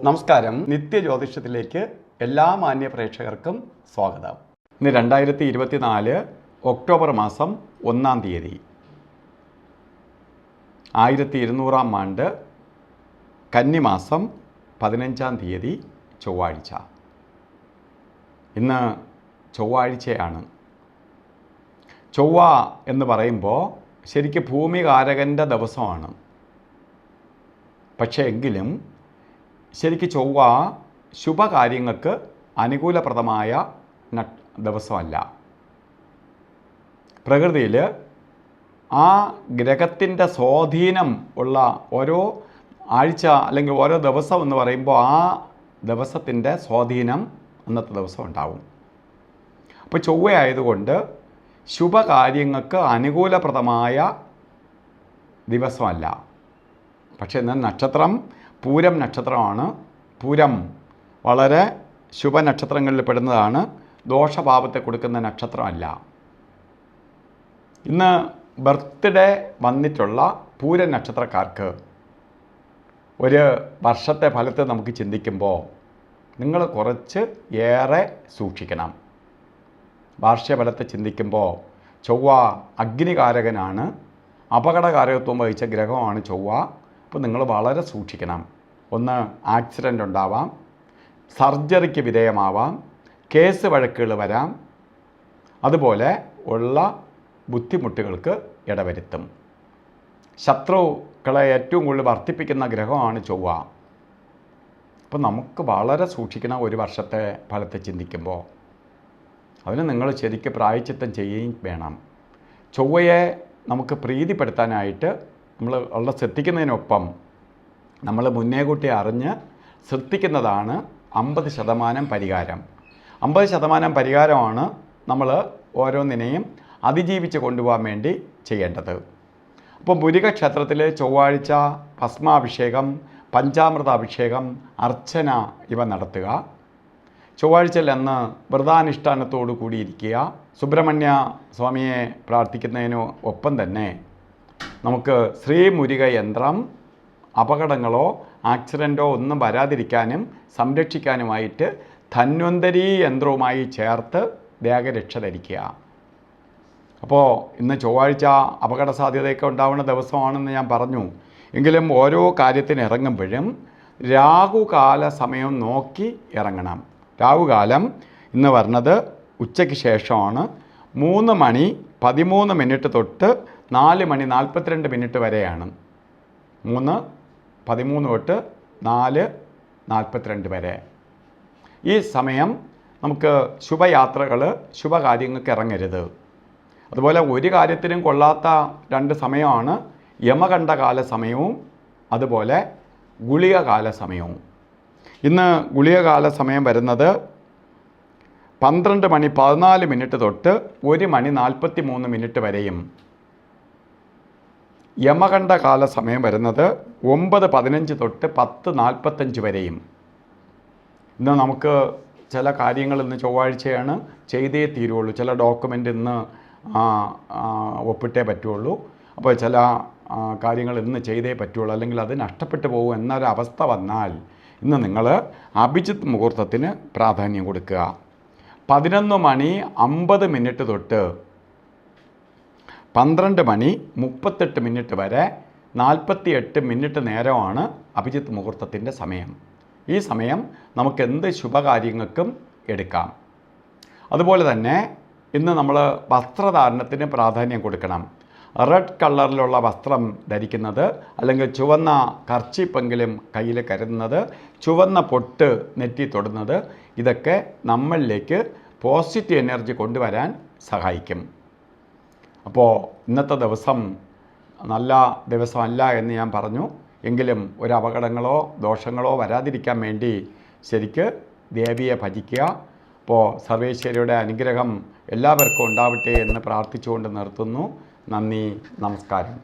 നമസ്കാരം. നിത്യജ്യോതിഷത്തിലേക്ക് എല്ലാ മാന്യ പ്രേക്ഷകർക്കും സ്വാഗതം. ഇന്ന് 2024 ഒക്ടോബർ മാസം 1-ാം തീയതി 1200-ാം ആണ്ട് കന്നിമാസം 15-ാം തീയതി ചൊവ്വാഴ്ച. ഇന്ന് ചൊവ്വാഴ്ചയാണ്. ചൊവ്വ എന്ന് പറയുമ്പോൾ ശരിക്കും ഭൂമികാരകൻ്റെ ദിവസമാണ്. പക്ഷേ എങ്കിലും ശരിക്കും ചൊവ്വ ശുഭകാര്യങ്ങൾക്ക് അനുകൂലപ്രദമായ ദിവസമല്ല. പ്രകൃതിയിൽ ആ ഗ്രഹത്തിൻ്റെ സ്വാധീനം ഉള്ള ഓരോ ആഴ്ച അല്ലെങ്കിൽ ഓരോ ദിവസം എന്ന് പറയുമ്പോൾ ആ ദിവസത്തിൻ്റെ സ്വാധീനം അന്നത്തെ ദിവസം ഉണ്ടാവും. അപ്പോൾ ചൊവ്വയായതുകൊണ്ട് ശുഭകാര്യങ്ങൾക്ക് അനുകൂലപ്രദമായ ദിവസമല്ല. പക്ഷേ എന്നാൽ നക്ഷത്രം പൂരം നക്ഷത്രമാണ്. പൂരം വളരെ ശുഭനക്ഷത്രങ്ങളിൽ പെടുന്നതാണ്. ദോഷഭാവത്തെ കൊടുക്കുന്ന നക്ഷത്രമല്ല. ഇന്ന് ബർത്ത്ഡേ വന്നിട്ടുള്ള പൂരം നക്ഷത്രക്കാർക്ക് ഒരു വർഷത്തെ ഫലത്തെ നമുക്ക് ചിന്തിക്കുമ്പോൾ നിങ്ങൾ കുറച്ച് ഏറെ സൂക്ഷിക്കണം. വാർഷിക ഫലത്തെ ചിന്തിക്കുമ്പോൾ ചൊവ്വ അഗ്നികാരകനാണ്. അപകടകാരകത്വം വഹിച്ച ഗ്രഹമാണ് ചൊവ്വ. അപ്പോൾ നിങ്ങൾ വളരെ സൂക്ഷിക്കണം. ഒന്ന്, ആക്സിഡൻ്റ് ഉണ്ടാവാം, സർജറിക്ക് വിധേയമാവാം, കേസ് വഴക്കുകൾ വരാം, അതുപോലെ ഉള്ള ബുദ്ധിമുട്ടുകൾക്ക് ഇടവരുത്തും. ശത്രുക്കളെ ഏറ്റവും കൂടുതൽ വർദ്ധിപ്പിക്കുന്ന ഗ്രഹമാണ് ചൊവ്വ. അപ്പോൾ നമുക്ക് വളരെ സൂക്ഷിക്കണം ഒരു വർഷത്തെ ഫലത്തെ ചിന്തിക്കുമ്പോൾ. അതിന് നിങ്ങൾ ശരിക്കും പ്രായശ്ചിത്തം ചെയ്യുകയും വേണം. ചൊവ്വയെ നമുക്ക് പ്രീതിപ്പെടുത്താനായിട്ട് നമ്മൾ വളരെ ശ്രദ്ധിക്കുന്നതിനൊപ്പം നമ്മൾ മുന്നേ കൂട്ടി അറിഞ്ഞ് ശ്രദ്ധിക്കുന്നതാണ് 50% പരിഹാരം. 50% പരിഹാരമാണ് നമ്മൾ ഓരോന്നിനെയും അതിജീവിച്ച് കൊണ്ടുപോകാൻ വേണ്ടി ചെയ്യേണ്ടത്. അപ്പോൾ മുരുകക്ഷേത്രത്തിൽ ചൊവ്വാഴ്ച ഭസ്മാഭിഷേകം, പഞ്ചാമൃത അഭിഷേകം, അർച്ചന ഇവ നടത്തുക. ചൊവ്വാഴ്ചയിൽ അന്ന് വ്രതാനുഷ്ഠാനത്തോടു കൂടിയിരിക്കുക. സുബ്രഹ്മണ്യ സ്വാമിയെ പ്രാർത്ഥിക്കുന്നതിന് ഒപ്പം തന്നെ നമുക്ക് ശ്രീ മുരുക യന്ത്രം അപകടങ്ങളോ ആക്സിഡൻറ്റോ ഒന്നും വരാതിരിക്കാനും സംരക്ഷിക്കാനുമായിട്ട് ധന്വന്തരി യന്ത്രവുമായി ചേർത്ത് ദേഹരക്ഷ ധരിക്കുക. അപ്പോൾ ഇന്ന് ചൊവ്വാഴ്ച അപകട സാധ്യതയൊക്കെ ഉണ്ടാവുന്ന ദിവസമാണെന്ന് ഞാൻ പറഞ്ഞു. എങ്കിലും ഓരോ കാര്യത്തിന് ഇറങ്ങുമ്പോഴും രാഹുകാല സമയം നോക്കി ഇറങ്ങണം. രാഹുകാലം ഇന്ന് പറഞ്ഞത് ഉച്ചയ്ക്ക് ശേഷമാണ്. 3:13 തൊട്ട് 4:42 വരെയാണ്. 3:13 തൊട്ട് 4:42 വരെ. ഈ സമയം നമുക്ക് ശുഭയാത്രകൾ, ശുഭകാര്യങ്ങൾക്ക് ഇറങ്ങരുത്. അതുപോലെ ഒരു കാര്യത്തിനും കൊള്ളാത്ത 2 സമയമാണ് യമകണ്ഠകാല സമയവും അതുപോലെ ഗുളികകാല സമയവും. ഇന്ന് ഗുളികകാല സമയം വരുന്നത് 12:14 തൊട്ട് 1:43 വരെയും യമകണ്ഠകാല സമയം വരുന്നത് 9:15 തൊട്ട് 10:45 വരെയും. ഇന്ന് നമുക്ക് ചില കാര്യങ്ങൾ ഇന്ന് ചൊവ്വാഴ്ചയാണ് ചെയ്തേ തീരുള്ളൂ. ചില ഡോക്യുമെൻ്റ് ഇന്ന് ഒപ്പിട്ടേ പറ്റുള്ളൂ. അപ്പോൾ ചില കാര്യങ്ങൾ ഇന്ന് ചെയ്തേ പറ്റുള്ളൂ, അല്ലെങ്കിൽ അത് നഷ്ടപ്പെട്ടു പോകും എന്നൊരവസ്ഥ വന്നാൽ ഇന്ന് നിങ്ങൾ അഭിജിത്ത് മുഹൂർത്തത്തിന് പ്രാധാന്യം കൊടുക്കുക. 11:50 തൊട്ട് 12:38 വരെ 48 നേരമാണ് അഭിജിത്ത് മുഹൂർത്തത്തിൻ്റെ സമയം. ഈ സമയം നമുക്ക് എന്ത് ശുഭകാര്യങ്ങൾക്കും എടുക്കാം. അതുപോലെ തന്നെ ഇന്ന് നമ്മൾ വസ്ത്രധാരണത്തിന് പ്രാധാന്യം കൊടുക്കണം. റെഡ് കളറിലുള്ള വസ്ത്രം ധരിക്കുന്നത്, അല്ലെങ്കിൽ ചുവന്ന കർച്ചീപ്പെങ്കിലും കയ്യിൽ കരുതുന്നത്, ചുവന്ന പൊട്ട് നെറ്റി തൊടുന്നത്, ഇതൊക്കെ നമ്മളിലേക്ക് പോസിറ്റീവ് എനർജി കൊണ്ടുവരാൻ സഹായിക്കും. അപ്പോൾ ഇന്നത്തെ ദിവസം നല്ല ദിവസമല്ല എന്ന് ഞാൻ പറഞ്ഞു. എങ്കിലും ഒരു അപകടങ്ങളോ ദോഷങ്ങളോ വരാതിരിക്കാൻ വേണ്ടി ശരിക്ക് ദേവിയെ ഭജിക്കുക. അപ്പോൾ സർവേശ്വരിയുടെ അനുഗ്രഹം എല്ലാവർക്കും ഉണ്ടാവട്ടെ എന്ന് പ്രാർത്ഥിച്ചുകൊണ്ട് നിർത്തുന്നു. നന്ദി, നമസ്കാരം.